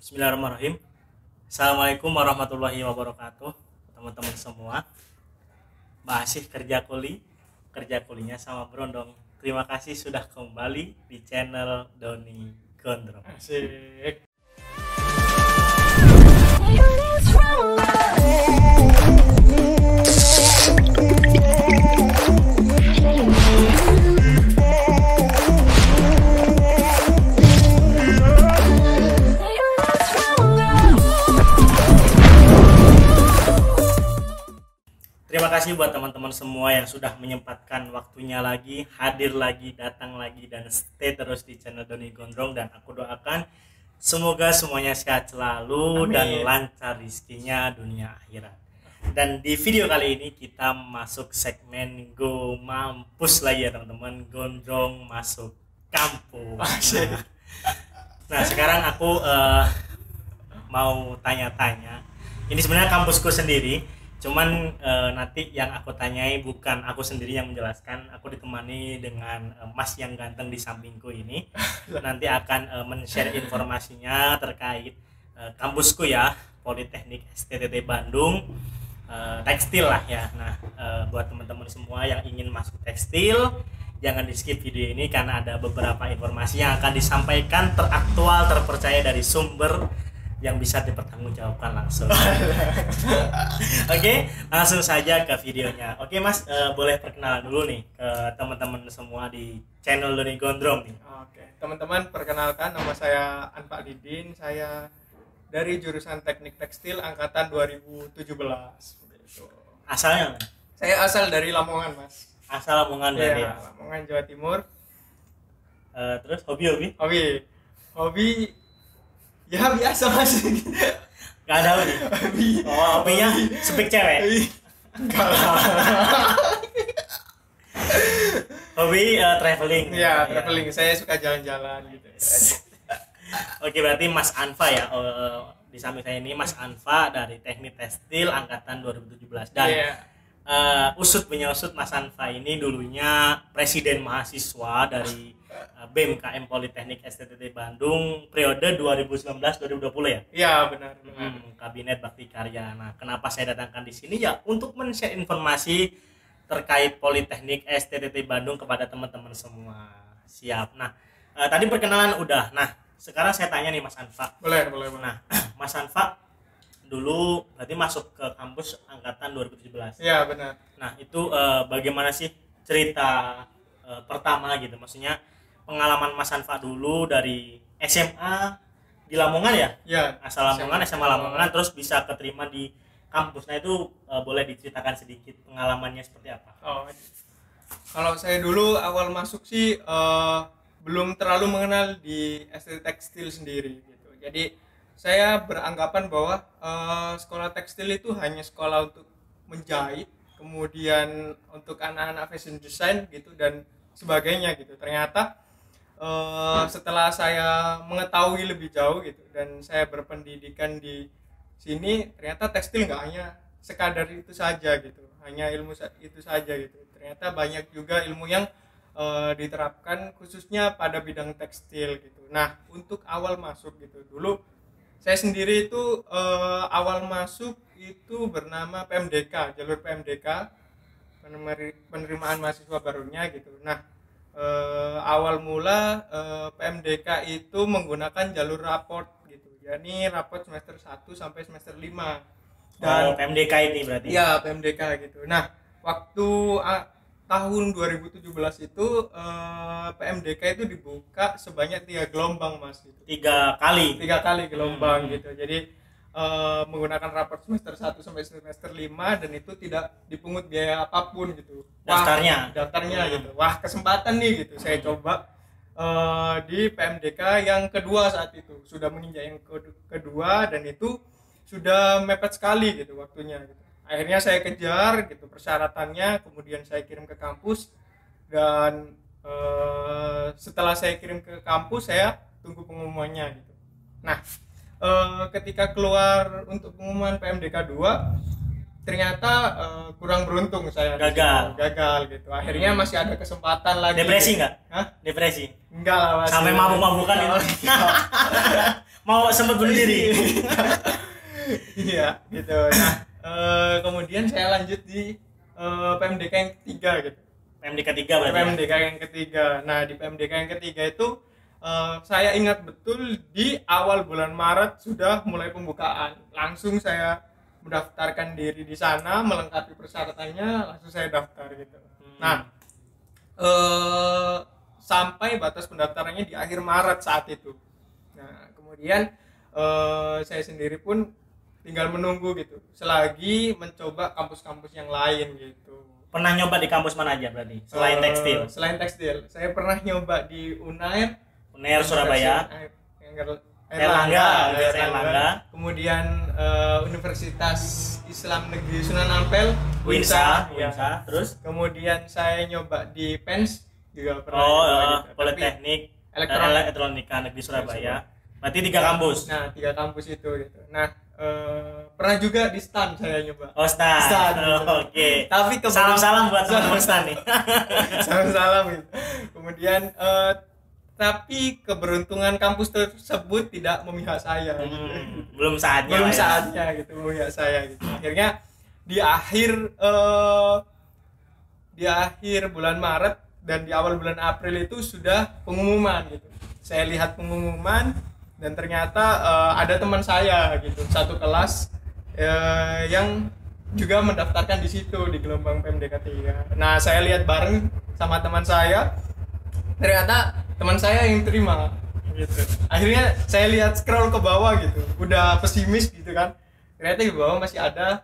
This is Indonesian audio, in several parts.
Bismillahirrahmanirrahim. Assalamualaikum warahmatullahi wabarakatuh, teman-teman semua. Masih kerja kulinya sama Brondong. Terima kasih sudah kembali di channel Doni Gondrong. Asik. Terima kasih buat teman-teman semua yang sudah menyempatkan waktunya lagi, hadir lagi, datang lagi, dan stay terus di channel Doni Gondrong. Dan aku doakan semoga semuanya sehat selalu. Amin. Dan lancar rezekinya dunia akhirat. Dan di video kali ini kita masuk segmen Go Mampus lagi ya teman-teman. Gondrong masuk kampus. Nah sekarang aku mau tanya-tanya. Ini sebenarnya kampusku sendiri. Cuman nanti yang aku tanyai bukan aku sendiri yang menjelaskan. Aku ditemani dengan Mas yang ganteng di sampingku ini. Nanti akan men-share informasinya terkait kampusku ya, Politeknik STTT Bandung, tekstil lah ya. Nah buat teman-teman semua yang ingin masuk tekstil, jangan di skip video ini karena ada beberapa informasi yang akan disampaikan teraktual, terpercaya dari sumber yang bisa dipertanggungjawabkan langsung. Oke, langsung saja ke videonya. Oke Mas, boleh perkenalan dulu nih ke teman-teman semua di channel Doni Gondrong nih. Oke, teman-teman perkenalkan, nama saya Anfa Didin. Saya dari jurusan Teknik Tekstil angkatan 2017. Begitu. Asalnya? Saya asal dari Lamongan, Mas. Asal Lamongan berarti ya? Lamongan, Jawa Timur. Terus hobi? Hobi ya biasa Mas. Gak ada nih. Hobinya sepik cewek. Enggak lah. Hobi traveling. Iya, traveling. Saya suka jalan-jalan gitu. Oke, berarti Mas Anfa ya. Di samping saya ini Mas Anfa dari Teknik Tekstil angkatan 2017. Dan usut Mas Anfa ini dulunya presiden mahasiswa dari BMKM Politeknik STTT Bandung periode 2019-2020 ya? Iya benar. Kabinet Bakti Karya. Nah, kenapa saya datangkan di sini ya untuk men-share informasi terkait Politeknik STTT Bandung kepada teman-teman semua. Siap. Nah, tadi perkenalan udah. Nah, sekarang saya tanya nih Mas Anfa. Boleh. Nah, Mas Anfa dulu berarti masuk ke kampus angkatan 2017. Iya benar. Nah, itu bagaimana sih cerita pertama gitu? Maksudnya pengalaman Mas Anfa dulu dari SMA di Lamongan ya? Iya. Asal Lamongan, SMA Lamongan, terus bisa keterima di kampus. Nah itu boleh diceritakan sedikit pengalamannya seperti apa? Kalau saya dulu awal masuk sih belum terlalu mengenal di STT Tekstil sendiri gitu. Jadi saya beranggapan bahwa sekolah tekstil itu hanya sekolah untuk menjahit, kemudian untuk anak-anak fashion design gitu dan sebagainya gitu. Ternyata setelah saya mengetahui lebih jauh gitu dan saya berpendidikan di sini, ternyata tekstil nggak hanya sekadar itu saja gitu, hanya ilmu itu saja gitu. Ternyata banyak juga ilmu yang diterapkan khususnya pada bidang tekstil gitu. Nah untuk awal masuk gitu, dulu saya sendiri itu awal masuk itu bernama PMDK, jalur PMDK, penerimaan mahasiswa barunya gitu. Nah awal mula PMDK itu menggunakan jalur raport gitu. Jadi raport semester 1 sampai semester 5. Dan PMDK ini berarti. Iya, PMDK gitu. Nah, waktu tahun 2017 itu PMDK itu dibuka sebanyak 3 gelombang, Mas gitu. 3 kali gelombang gitu. Jadi menggunakan raport semester 1 sampai semester 5 dan itu tidak dipungut biaya apapun gitu. Daftarnya gitu. Wah, kesempatan nih gitu. Saya coba di PMDK yang kedua saat itu. Sudah menginjak yang kedua dan itu sudah mepet sekali gitu waktunya gitu. Akhirnya saya kejar gitu persyaratannya, kemudian saya kirim ke kampus dan setelah saya kirim ke kampus saya tunggu pengumumannya gitu. Nah, ketika keluar untuk pengumuman PMDK 2 ternyata kurang beruntung saya. Gagal gitu. Akhirnya masih ada kesempatan lagi. Depresi gitu. Depresi? Enggak lah Mas. Sampai mabuk-mabukan itu. mau sempat bunuh diri. Iya gitu. Nah kemudian saya lanjut di PMDK yang ketiga gitu. PMDK 3 berarti. PMDK yang ketiga. Nah di PMDK yang ketiga itu saya ingat betul di awal bulan Maret sudah mulai pembukaan. Langsung saya mendaftarkan diri di sana, melengkapi persyaratannya, langsung saya daftar gitu. Nah sampai batas pendaftarannya di akhir Maret saat itu. Nah kemudian saya sendiri pun tinggal menunggu gitu selagi mencoba kampus-kampus yang lain gitu. Pernah nyoba di kampus mana aja berarti selain tekstil? Selain tekstil saya pernah nyoba di UNAIR Surabaya, Erlangga, kemudian Universitas Islam Negeri Sunan Ampel, Winsa, ya. Terus Kemudian saya nyoba di PENS juga pernah. Politeknik Elektronika Negeri Surabaya. Berarti 3 kampus. Nah 3 kampus itu gitu. Nah pernah juga di STAN saya nyoba. Oh STAN. Oke. Tapi salam-salam buat teman-teman STAN nih. Salam-salam gitu. Kemudian tapi keberuntungan kampus tersebut tidak memihak saya gitu. Belum saatnya gitu memihak saya gitu. Akhirnya di akhir bulan Maret dan di awal bulan April itu sudah pengumuman gitu. Saya lihat pengumuman dan ternyata ada teman saya gitu satu kelas yang juga mendaftarkan di situ di gelombang PMDK 3. Nah saya lihat bareng sama teman saya, ternyata teman saya yang terima gitu. Akhirnya saya lihat scroll ke bawah gitu, udah pesimis gitu kan, ternyata di bawah masih ada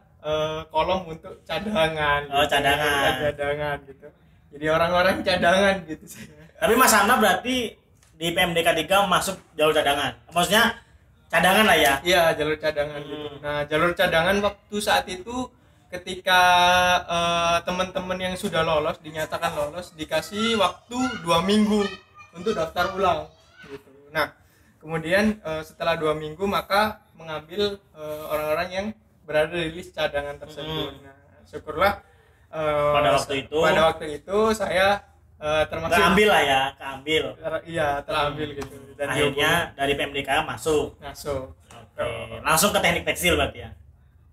kolom untuk cadangan gitu. Cadangan gitu, jadi orang-orang cadangan gitu. Tapi Mas Hana berarti di PMDK 3 masuk jalur cadangan, maksudnya cadangan lah ya? Iya jalur cadangan gitu. Nah jalur cadangan waktu saat itu ketika teman-teman yang sudah lolos dinyatakan lolos dikasih waktu 2 minggu untuk daftar ulang gitu. Nah kemudian setelah 2 minggu maka mengambil orang-orang yang berada di list cadangan tersebut. Nah syukurlah pada waktu itu saya termasuk keambil lah ya, keambil. Iya, terambil gitu. Dan akhirnya dari PMDK masuk. Oke. Langsung ke teknik tekstil berarti ya?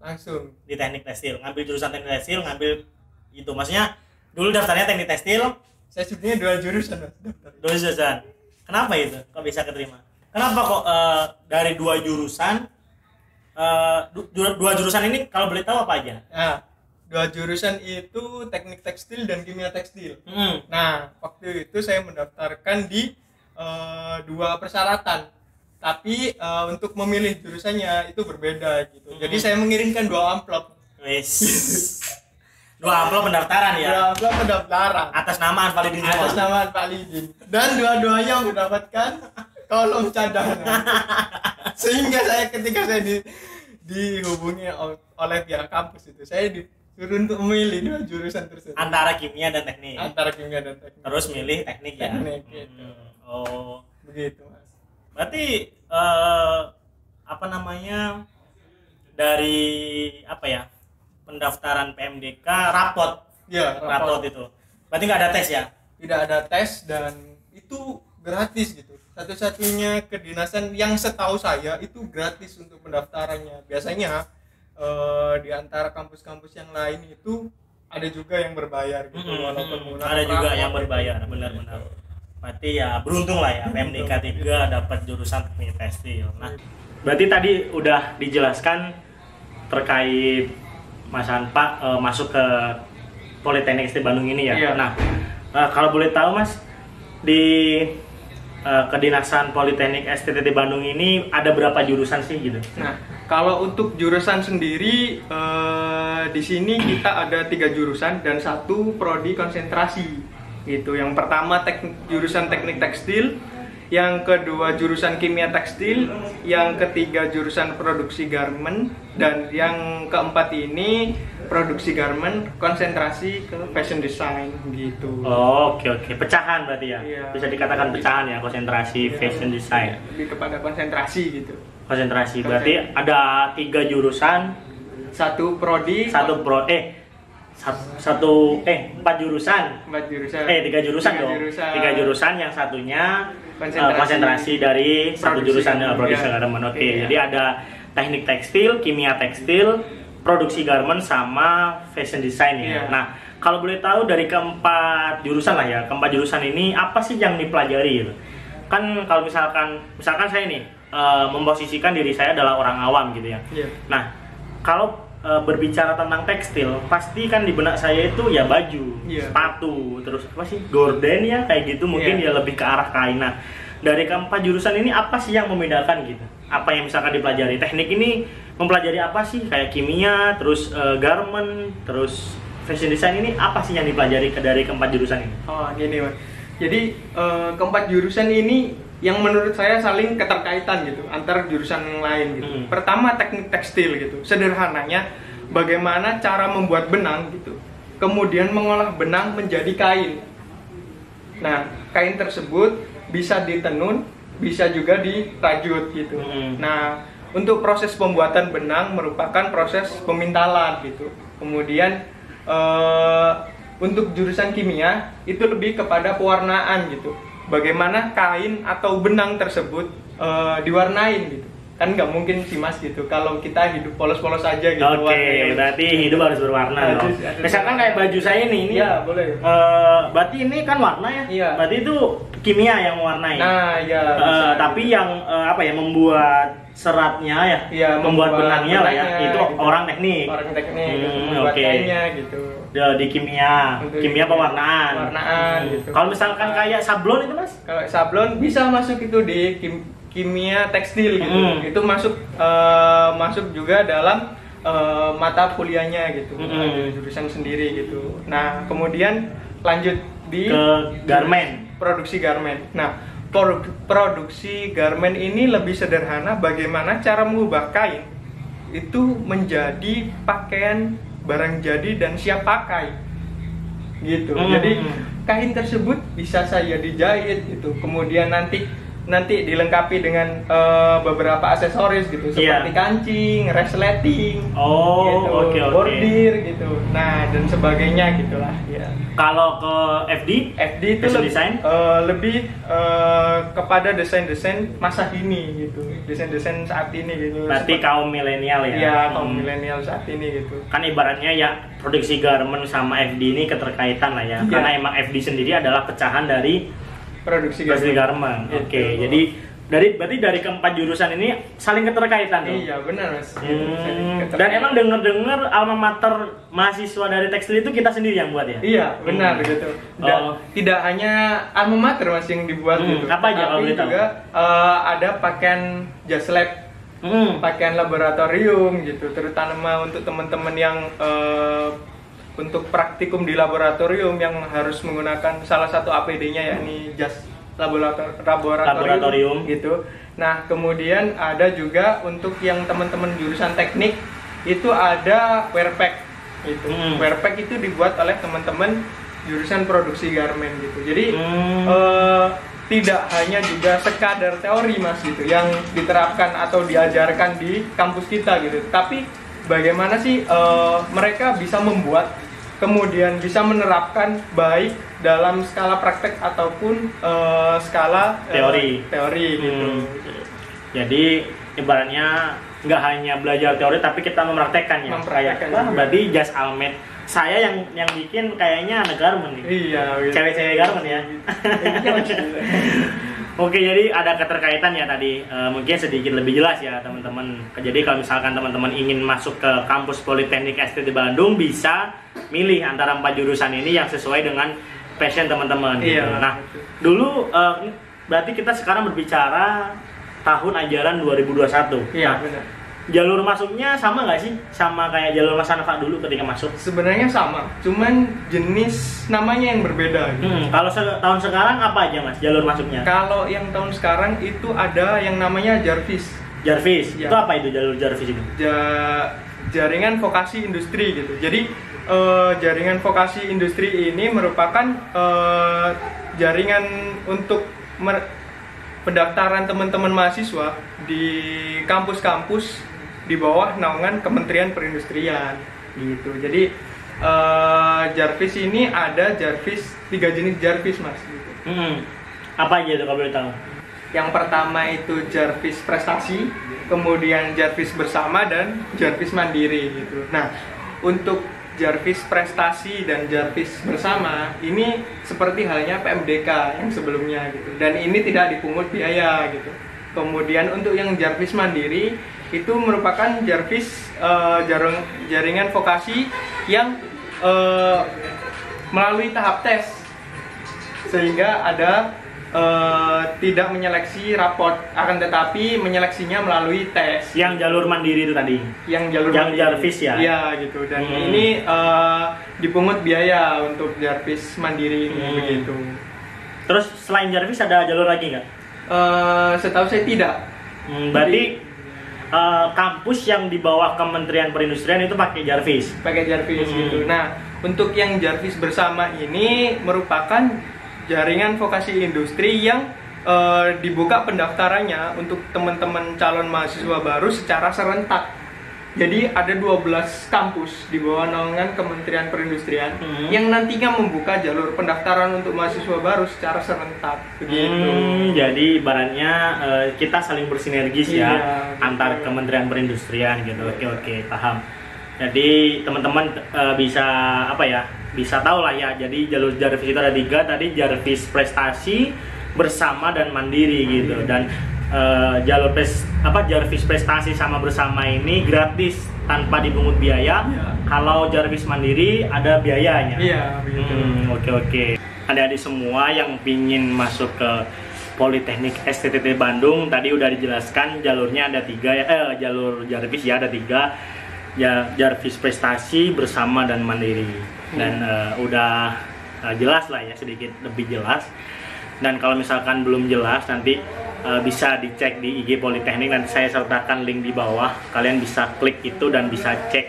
Langsung. Di teknik tekstil, ngambil jurusan teknik tekstil, ngambil itu. Maksudnya dulu daftarnya teknik tekstil. Saya sebenarnya 2 jurusan daftar. 2 jurusan. Kenapa itu? Kok bisa keterima? Kenapa kok dari 2 jurusan? 2 jurusan ini kalau boleh tahu apa aja? Nah, 2 jurusan itu teknik tekstil dan kimia tekstil. Nah, waktu itu saya mendaftarkan di 2 persyaratan. Tapi untuk memilih jurusannya itu berbeda gitu. Jadi saya mengirimkan 2 amplop. Wes. 2 amplop pendaftaran ya. 2 amplop pendaftaran. Atas nama Anvalidin. Atas nama Anvalidin. Dan dua-duanya mendapatkan kolom cadangan. Sehingga ketika saya dihubungi oleh pihak kampus itu, saya disuruh untuk memilih 2 jurusan tersebut. Antara kimia dan teknik. Terus milih teknik ya. Teknik gitu. Oh, begitu Mas. Berarti dari pendaftaran PMDK rapot. Ya, rapot itu. Berarti nggak ada tes ya? Tidak ada tes dan itu gratis gitu. Satu-satunya kedinasan yang setahu saya itu gratis untuk pendaftarannya. Biasanya di antara kampus-kampus yang lain itu ada juga yang berbayar gitu. Walaupun ada juga yang berbayar, benar-benar. Berarti ya beruntung lah ya PMDK 3 dapat jurusan teknik tekstil. Nah, berarti tadi udah dijelaskan terkait Mas Hanpa masuk ke Politeknik ST Bandung ini ya. Iya. Nah, kalau boleh tahu Mas, di kedinasan Politeknik STTT Bandung ini ada berapa jurusan sih gitu? Nah, kalau untuk jurusan sendiri di sini kita ada 3 jurusan dan 1 prodi konsentrasi gitu. Yang pertama jurusan teknik tekstil, yang kedua jurusan kimia tekstil, yang ketiga jurusan produksi garment, dan yang keempat ini produksi garment konsentrasi ke fashion design gitu. Oh, oke. Pecahan berarti ya? Iya. Bisa dikatakan pecahan ya, konsentrasi fashion design. Lebih kepada konsentrasi gitu. Konsentrasi berarti ada 3 jurusan, 1 prodi, 4 jurusan. 4 jurusan. 3 jurusan dong. Jurusan. 3 jurusan, yang satunya konsentrasi dari satu jurusan produksi ya. garment. Oke, Iya. jadi ada teknik tekstil, kimia tekstil, produksi garment sama fashion design ya. Iya. Nah, kalau boleh tahu dari keempat jurusan lah ya, keempat jurusan ini apa sih yang dipelajari gitu? Kan kalau misalkan saya nih memposisikan diri saya adalah orang awam gitu ya. Iya. Nah, kalau berbicara tentang tekstil, pasti kan di benak saya itu ya baju, Iya. sepatu, terus apa sih gorden ya kayak gitu, mungkin Iya. ya lebih ke arah kain. Nah, dari keempat jurusan ini apa sih yang membedakan gitu? Apa yang misalkan dipelajari? Teknik ini mempelajari apa sih? Kayak kimia, terus garment, terus fashion design ini apa sih yang dipelajari dari keempat jurusan ini? Oh gini Mas, jadi keempat jurusan ini yang menurut saya saling keterkaitan gitu antar jurusan yang lain gitu. Pertama teknik tekstil gitu, sederhananya bagaimana cara membuat benang gitu, kemudian mengolah benang menjadi kain. Nah kain tersebut bisa ditenun, bisa juga dirajut gitu. Nah untuk proses pembuatan benang merupakan proses pemintalan gitu. Kemudian untuk jurusan kimia itu lebih kepada pewarnaan gitu. Bagaimana kain atau benang tersebut diwarnain gitu. Kan nggak mungkin sih Mas gitu kalau kita hidup polos-polos aja gitu. Oke, berarti hidup harus berwarna dong. Misalkan kayak baju saya ini Iya, boleh. berarti ini kan warna ya? Iya. Berarti itu kimia yang mewarnai. Nah, ya. bisa. Tapi yang membuat seratnya ya, Iya, membuat benangnya lah ya, benangnya, itu gitu. orang teknik. Orang teknik membuat oke. kainnya gitu. Di kimia, Untuk kimia pewarnaan. pewarnaan, gitu. Kalau misalkan kayak sablon itu Mas? Kalau sablon bisa masuk itu di kimia tekstil gitu. Itu masuk masuk juga dalam mata kuliahnya gitu. Ada jurusan sendiri gitu. Nah, kemudian lanjut di Ke garment. produksi garment. Nah, produksi garment ini lebih sederhana bagaimana cara mengubah kain itu menjadi pakaian barang jadi dan siap pakai gitu. Jadi kain tersebut bisa saya dijahit gitu. Kemudian nanti dilengkapi dengan beberapa aksesoris gitu seperti kancing, resleting, gitu, oke. bordir gitu. Nah, dan sebagainya gitulah ya. Kalau ke FD itu fashion design? lebih kepada desain-desain masa kini gitu. Desain-desain saat ini gitu. Berarti kaum milenial ya? Iya, kaum milenial saat ini gitu. Kan ibaratnya ya produksi garment sama FD ini keterkaitan lah ya. Iya. Karena emang FD sendiri adalah pecahan dari Produksi garment. Gitu. Oke, jadi berarti dari keempat jurusan ini saling keterkaitan tuh. Iya, benar Mas. Dan emang denger alma mater mahasiswa dari tekstil itu kita sendiri yang buat ya? Iya, benar gitu. Tidak hanya alma mater Mas yang dibuat gitu. Apa aja kalau tapi boleh tahu? juga ada pakaian jas lab, pakaian laboratorium gitu, terutama untuk teman-teman yang untuk praktikum di laboratorium yang harus menggunakan salah satu APD-nya yakni jas laboratorium gitu. Nah, kemudian ada juga untuk yang teman-teman jurusan teknik itu ada wearpack gitu. Wearpack itu dibuat oleh teman-teman jurusan produksi garment gitu. Jadi tidak hanya juga sekadar teori Mas gitu yang diterapkan atau diajarkan di kampus kita gitu. Tapi bagaimana sih mereka bisa membuat kemudian bisa menerapkan baik dalam skala praktek ataupun skala teori gitu. Jadi ibaratnya nggak hanya belajar teori tapi kita mempraktekkannya. Berarti jas almet saya yang bikin kayaknya anak garment nih. Iya, gitu. Cewek-cewek garment ya. Oke, jadi ada keterkaitan ya tadi. Mungkin sedikit lebih jelas ya teman-teman. Jadi kalau misalkan teman-teman ingin masuk ke kampus Politeknik ST di Bandung, bisa milih antara 4 jurusan ini yang sesuai dengan passion teman-teman. Iya. Gitu. Nah, dulu berarti kita sekarang berbicara tahun ajaran 2021. Iya, nah, benar. Jalur masuknya sama nggak sih? Sama kayak jalur Mas Hanfa dulu ketika masuk? Sebenarnya sama, cuman jenis namanya yang berbeda gitu. Kalau tahun sekarang apa aja Mas jalur masuknya? Kalau yang tahun sekarang itu ada yang namanya Jarvis. Jarvis, Ya. itu apa itu jalur Jarvis itu? Jaringan vokasi industri gitu. Jadi jaringan vokasi industri ini merupakan jaringan untuk pendaftaran teman-teman mahasiswa di kampus-kampus di bawah naungan Kementerian Perindustrian gitu. Jadi Jarvis ini ada 3 jenis Jarvis Mas gitu. Apa aja itu kalau boleh tahu? Yang pertama itu Jarvis Prestasi, kemudian Jarvis Bersama, dan Jarvis Mandiri gitu. Nah, untuk Jarvis Prestasi dan Jarvis Bersama ini seperti halnya PMDK yang sebelumnya gitu. Dan ini tidak dipungut biaya gitu. Kemudian untuk yang Jarvis Mandiri itu merupakan Jarvis jaringan vokasi yang melalui tahap tes, sehingga ada tidak menyeleksi raport, akan tetapi menyeleksinya melalui tes. Yang jalur mandiri itu tadi. Yang Jarvis ya. Iya gitu. Dan ini dipungut biaya untuk Jarvis Mandiri ini begitu. Terus selain Jarvis ada jalur lagi nggak? Setahu saya tidak. Berarti kampus yang di bawah Kementerian Perindustrian itu pakai Jarvis. Pakai Jarvis gitu. Nah, untuk yang Jarvis Bersama ini merupakan jaringan vokasi industri yang dibuka pendaftarannya untuk teman-teman calon mahasiswa baru secara serentak. Jadi ada 12 kampus di bawah naungan Kementerian Perindustrian yang nantinya membuka jalur pendaftaran untuk mahasiswa baru secara serentak begitu. Jadi ibaratnya kita saling bersinergis ya antar Kementerian Perindustrian gitu. Oke, paham. Jadi teman-teman bisa bisa tahu lah ya. Jadi jalur Jarvis itu ada 3 tadi, Jarvis Prestasi, Bersama, dan Mandiri gitu. Dan jalur Jarvis Prestasi sama Bersama ini gratis tanpa dipungut biaya. Kalau Jarvis Mandiri ada biayanya. Iya, begitu. Oke. Adik-adik semua yang pingin masuk ke Politeknik STTT Bandung, tadi udah dijelaskan jalurnya ada 3 ya. Jalur Jarvis ya ada 3. Ya, Jarvis Prestasi, Bersama, dan Mandiri. Dan udah jelas lah ya, sedikit lebih jelas. Dan kalau misalkan belum jelas nanti bisa dicek di IG Politeknik, nanti saya sertakan link di bawah. Kalian bisa klik itu dan bisa cek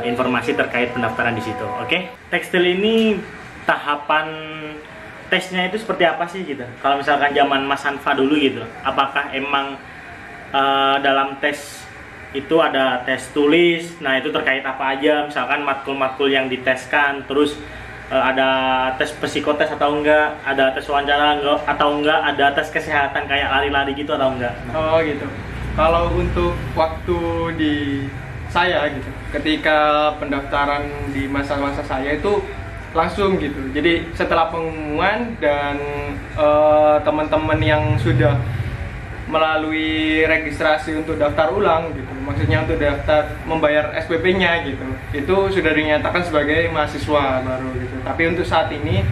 informasi terkait pendaftaran di situ. Oke? Tekstil ini tahapan tesnya itu seperti apa sih gitu? Kalau misalkan zaman Mas Hanfa dulu gitu, apakah emang dalam tes itu ada tes tulis? Nah, itu terkait apa aja? Misalkan matkul-matkul yang diteskan, terus ada tes psikotes atau enggak, ada tes wawancara enggak, atau enggak ada tes kesehatan kayak lari-lari gitu atau enggak? Oh gitu. Kalau untuk waktu di saya gitu, ketika pendaftaran di masa-masa saya itu langsung gitu. Jadi setelah pengumuman dan teman-teman yang sudah melalui registrasi untuk daftar ulang gitu, maksudnya untuk daftar membayar SPP-nya gitu, itu sudah dinyatakan sebagai mahasiswa baru gitu. Tapi untuk saat ini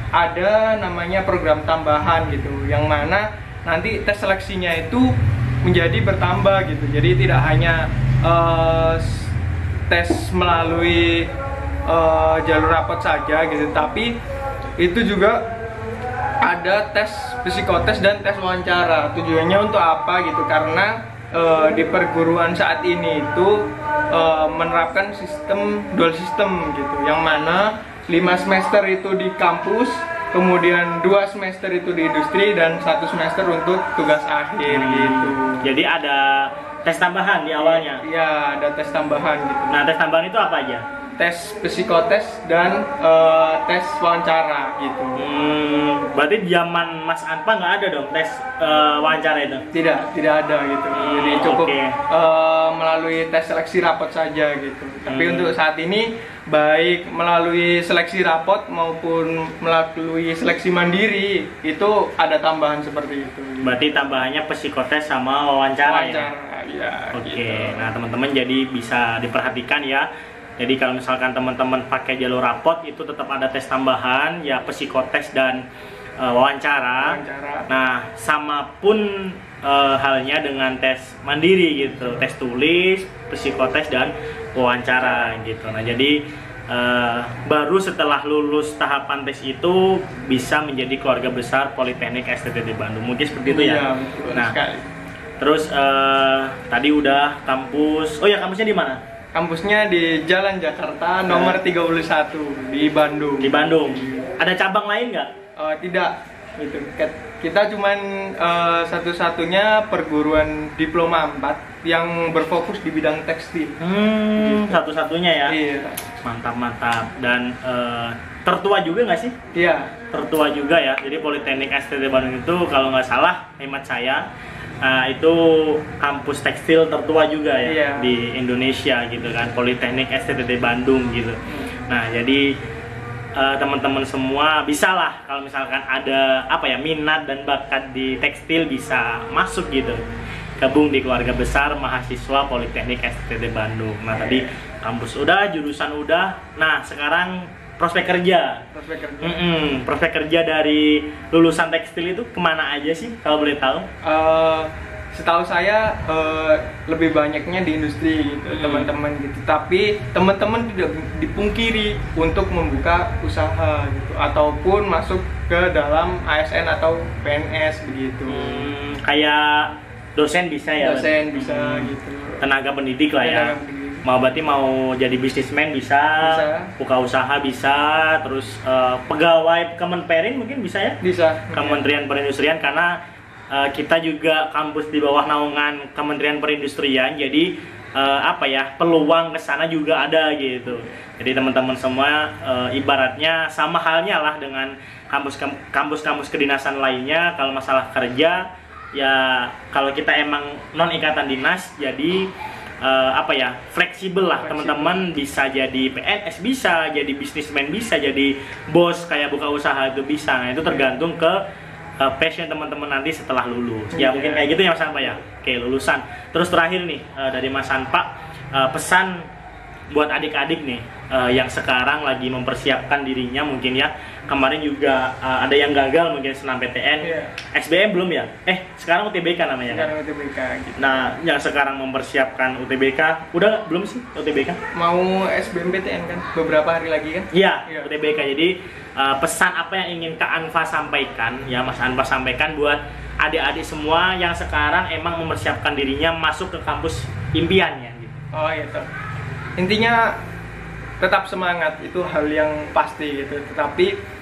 ada namanya program tambahan gitu, yang mana nanti tes seleksinya itu menjadi bertambah gitu. Jadi tidak hanya tes melalui jalur rapot saja gitu, tapi itu juga ada tes psikotes dan tes wawancara. Tujuannya untuk apa gitu? Karena di perguruan saat ini itu menerapkan sistem dual system gitu, yang mana 5 semester itu di kampus, kemudian 2 semester itu di industri, dan 1 semester untuk tugas akhir gitu. Jadi ada tes tambahan di awalnya? Iya, ada tes tambahan gitu. Nah, tes tambahan itu apa aja? Tes psikotes dan tes wawancara gitu. Berarti zaman Mas Anpa nggak ada dong tes wawancara itu? Tidak ada gitu. Jadi cukup melalui tes seleksi rapot saja gitu. Tapi untuk saat ini baik melalui seleksi rapot maupun melalui seleksi mandiri itu ada tambahan seperti itu. Berarti tambahannya psikotes sama wawancara ya? Ya. Oke. Gitu. Nah, teman-teman jadi bisa diperhatikan ya. Jadi kalau misalkan teman-teman pakai jalur rapot itu tetap ada tes tambahan ya, psikotes dan wawancara. Nah, sama pun halnya dengan tes mandiri gitu, tes tulis, psikotes, dan wawancara gitu. Nah, jadi baru setelah lulus tahapan tes itu bisa menjadi keluarga besar Politeknik STTT Bandung. Mungkin seperti itu ya. Betul nah, sekali. Terus tadi udah kampus. Oh ya, kampusnya di mana? Kampusnya di Jalan Jakarta nomor 31 di Bandung. Di Bandung. Ada cabang lain nggak? Tidak. Gitu. Kita cuman satu-satunya perguruan diploma 4 yang berfokus di bidang tekstil. Gitu. Satu-satunya ya. Iya. Mantap. Dan tertua juga nggak sih? Iya. Tertua juga ya. Jadi Politeknik STT Bandung itu kalau nggak salah hemat saya itu kampus tekstil tertua juga ya, iya, di Indonesia gitu kan, Politeknik STT Bandung gitu. Nah jadi teman-teman semua bisa lah kalau misalkan ada apa ya minat dan bakat di tekstil bisa masuk gitu, gabung di keluarga besar mahasiswa Politeknik STT Bandung. Nah tadi kampus udah, jurusan udah, nah sekarang prospek kerja. Prospek kerja dari lulusan tekstil itu kemana aja sih kalau boleh tahu? Setahu saya lebih banyaknya di industri gitu, teman-teman gitu. Tapi teman-teman tidak dipungkiri untuk membuka usaha gitu, ataupun masuk ke dalam ASN atau PNS begitu. Kayak dosen bisa ya? Dosen bisa gitu. Tenaga pendidik lah ya. Berarti mau jadi bisnismen bisa, buka usaha bisa, terus pegawai Kemenperin mungkin bisa ya? Bisa. Kementerian Perindustrian, karena kita juga kampus di bawah naungan Kementerian Perindustrian, jadi apa ya, peluang ke sana juga ada gitu. Jadi teman-teman semua ibaratnya sama halnya lah dengan kampus-kampus kedinasan lainnya. Kalau masalah kerja ya, kalau kita emang non ikatan dinas, jadi apa ya, fleksibel lah teman-teman, bisa jadi PNS, bisa jadi bisnismen, bisa jadi bos kayak buka usaha itu bisa. Nah itu tergantung ke passion teman-teman nanti setelah lulus. Ya mungkin kayak gitu ya Mas Anpa ya. Oke, lulusan. Terus terakhir nih dari Mas Anpa, pesan buat adik-adik nih yang sekarang lagi mempersiapkan dirinya mungkin ya. Kemarin juga ada yang gagal mungkin senam PTN, SBM belum ya? Sekarang UTBK namanya kan? Sekarang UTBK gitu. Nah, yang sekarang mempersiapkan UTBK, udah belum sih UTBK? Mau SBMPTN kan? Beberapa hari lagi kan? Iya, UTBK. Jadi pesan apa yang ingin Kak Anfa sampaikan, ya Mas Anfa sampaikan buat adik-adik semua yang sekarang emang mempersiapkan dirinya masuk ke kampus impiannya gitu. Oh iya, intinya tetap semangat, itu hal yang pasti gitu. Tetapi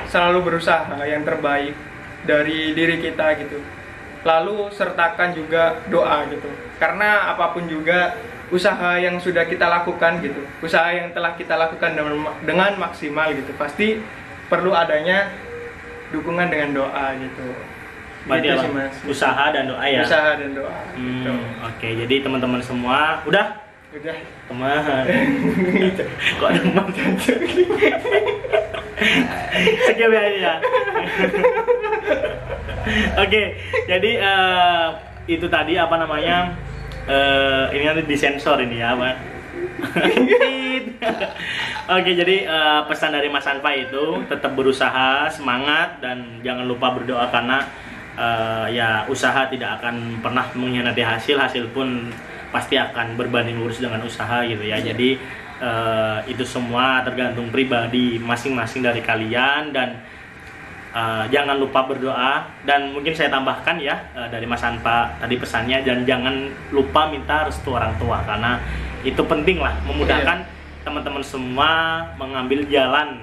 selalu berusaha yang terbaik dari diri kita gitu. Lalu sertakan juga doa gitu. Karena apapun juga usaha yang sudah kita lakukan gitu, usaha yang telah kita lakukan dengan maksimal gitu, pasti perlu adanya dukungan dengan doa gitu. Berarti gitu sih, Mas. Usaha dan doa ya. Usaha dan doa. Gitu. Oke, jadi teman-teman semua udah teman. Kok teman? Sekian ya. Oke, jadi itu tadi apa namanya? Ini nanti disensor ini ya, Bang. Oke, jadi pesan dari Mas Anfa itu tetap berusaha, semangat, dan jangan lupa berdoa karena ya usaha tidak akan pernah mengkhianati hasil pun pasti akan berbanding lurus dengan usaha gitu ya. Jadi itu semua tergantung pribadi masing-masing dari kalian, dan jangan lupa berdoa. Dan mungkin saya tambahkan ya dari Mas Anfa tadi pesannya, dan jangan lupa minta restu orang tua, karena itu penting lah, memudahkan teman-teman semua mengambil jalan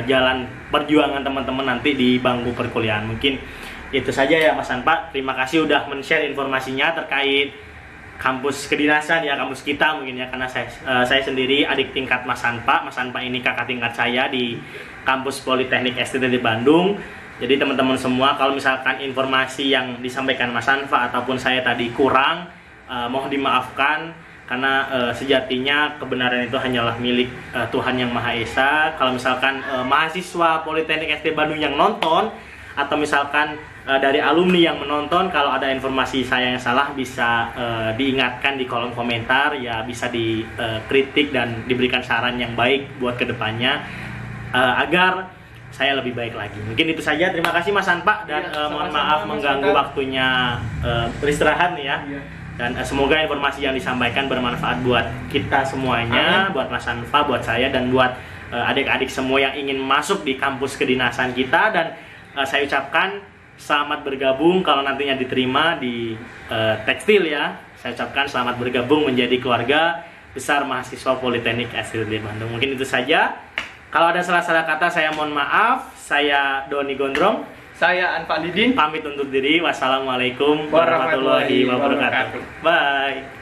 jalan perjuangan teman-teman nanti di bangku perkuliahan. Mungkin itu saja ya Mas Anfa. Terima kasih udah men-share informasinya terkait kampus kedinasan ya, kampus kita mungkin ya, karena saya sendiri adik tingkat Mas Anfa. Mas Anfa ini kakak tingkat saya di kampus Politeknik STT Bandung. Jadi teman-teman semua, kalau misalkan informasi yang disampaikan Mas Anfa ataupun saya tadi kurang, mohon dimaafkan, karena sejatinya kebenaran itu hanyalah milik Tuhan Yang Maha Esa. Kalau misalkan mahasiswa Politeknik STT Bandung yang nonton, atau misalkan dari alumni yang menonton, kalau ada informasi saya yang salah bisa diingatkan di kolom komentar ya, bisa dikritik dan diberikan saran yang baik buat kedepannya agar saya lebih baik lagi. Mungkin itu saja. Terima kasih Mas Anfa, dan mohon maaf mengganggu waktunya beristirahat nih ya. Dan semoga informasi yang disampaikan bermanfaat buat kita semuanya. Amin. Buat Mas Anfa, buat saya, dan buat adik-adik semua yang ingin masuk di kampus kedinasan kita. Dan saya ucapkan selamat bergabung kalau nantinya diterima di tekstil ya. Saya ucapkan selamat bergabung menjadi keluarga besar mahasiswa Politeknik STT Bandung. Mungkin itu saja. Kalau ada salah-salah kata saya mohon maaf. Saya Doni Gondrong. Saya Anfa Lidin. Pamit undur diri. Wassalamualaikum warahmatullahi wabarakatuh. Bye.